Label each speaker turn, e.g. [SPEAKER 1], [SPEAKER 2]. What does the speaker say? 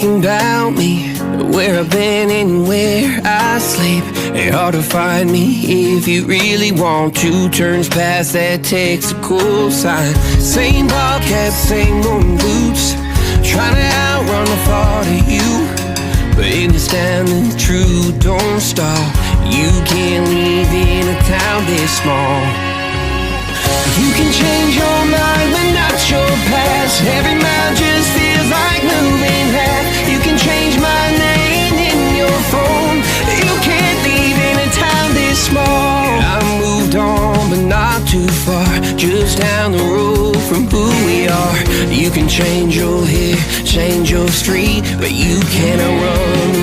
[SPEAKER 1] thinking about me, where I've been and where I sleep. It's hard to find me if you really want to. Turns past that text a cool sign. Same podcast, same old boots, trying to outrun the thought of you. But in this town the truth don't stop. You can't live in a town this small. You can change your mind but not your past. Every mile just feels like moving half. You can change my name in your phone. You can't live in a town this small. I moved on but not too far, just down the road from who we are. You can change your hair, change your street, but you cannot run